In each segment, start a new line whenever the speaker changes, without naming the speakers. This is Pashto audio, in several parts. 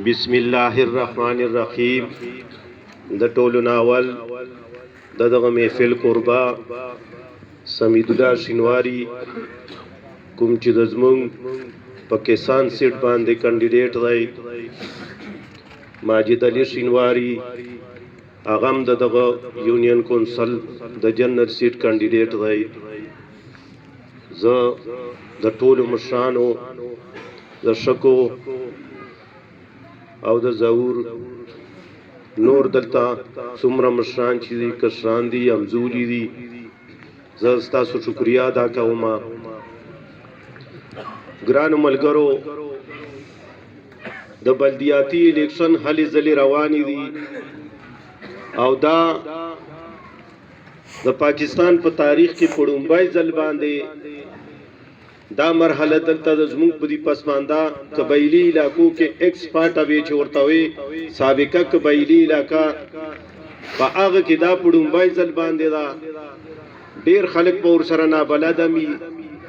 بسم الله الرحمن الرحیم. د ټولو ناول د دغه محفل قربا سمید الله شینواری کوم چې د زمون پاکستان سیټ باندې کینډیډیټ دی ماجد علي شینواری اغم دغه یونین کونسل د جنرال سیټ کینډیډیټ دی. زه د ټولو مشرانو د شکو او د زور نور دلته څومره مشران چې دي کشران دي همزولي دي زه ستاسو شکریا ادا کوم. ګرانو ملګرو د بلدیاتي الیکشن هلې ځلې روانې دي او دا د پاکستان په تاریخ کې په لومړي ځل باندې دا مرحله دلته د زموږ په دې پسمانده قبایلی علاقو کې ایکسپارټ اوی چې ورته وي سابقه قبایلی علاقہ په هغه کې دا په لومړي ځل باندې دا ډیر خلک په ورسره نه بلد مي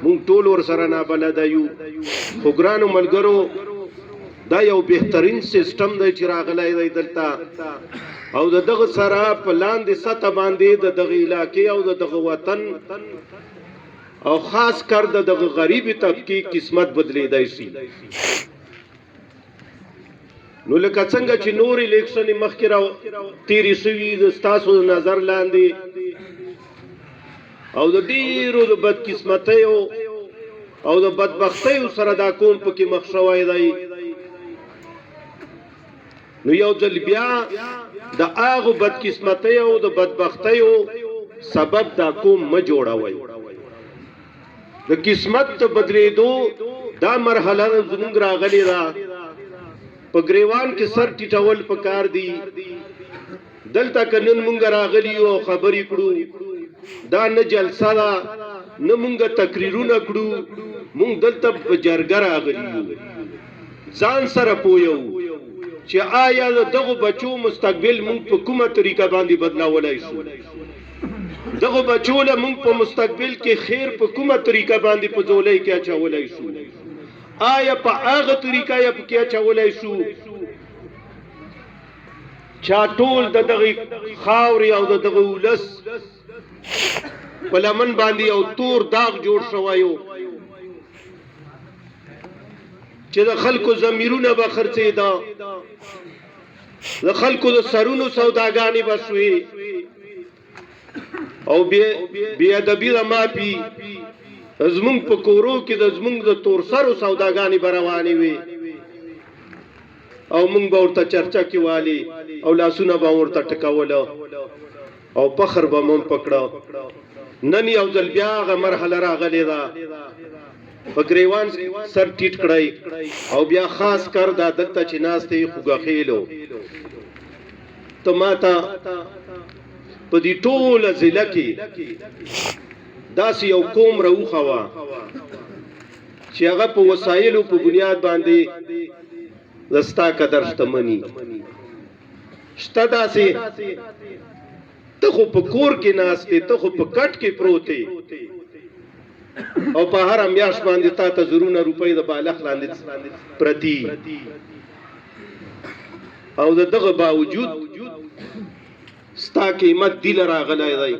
مونږ ټول ورسره نه بلد یو. خو ګرانو ملګرو دا یو بهترین سیستم دی چې راغلی دی دلته او دغه سره په لاندې سطح باندې دغه علاقې او دغه وطن او خاص کر دغه غریبی طبقه قسمت بدلیدای شي. نو لکه څنګه چې نور الیکشن مخکې را تیری شوي د تاسو نظر لاندې او د ډیرو د بدقسمتیو او د بدبختیو سره دا قوم پکې مخ شوی دی. نو یو ځل بیا د هغه بدقسمتیو او د بدبختیو سبب دا قوم ما جوړوي. د قسمت ته بدلیدو دا مرحله زموږ راغلی دا په گریوان کې سر ټیټول پکار دی. دلته کنن مونږ راغلی او خبرې کړو دا نه جلسه ده نه مونږ تقریرونه کړو مونږ دلته په جرګه راغلی ځان سره پویو چې آیا دغه بچو مستقبل مونږ په کومه طریقه باندې بدلاولای شو دغه بچو له مونږ په مستقبل کې خیر په کومه طریقه باندې په ځولای کې اچولای شو آیا په هغه طریقه یې په کې اچولای شو چا ټول دغه خاوري او دغه ولس په لمن باندې او تور داغ جوړ شوایو چې د خلکو ضمیرونه به خرڅې دا د خلکو د سرونو سوداګانی بشوي او بی ادبی د ماپی زمونږ په کورو کې د زمونږ د تور سرو سوداګانی بروانې وي او مونږ به ورته چرچا کې والی او لاسونه به ورته ټکوله او فخر به مون پکړه. نن یو ځل بیا هغه مرحله راغلی ده په گریوان سر ټیټ کړی او بیا خاص کر دا دلته چې ناستې خوګه خېلو ته ماته په دې ټوله ضلع کې داسې یو قوم راوخوا چې هغه په وسایلو په بنیاد باندې دستا قدر شتمنی شته داسې ته خو په کور کې ناستې ته خو په کټ کې پروتې او په هر میاشت باندې تا ته زرونه روپۍ د بالغ لاندې پرتی او دغه باوجود ستا قیمت دی لراغلی دی.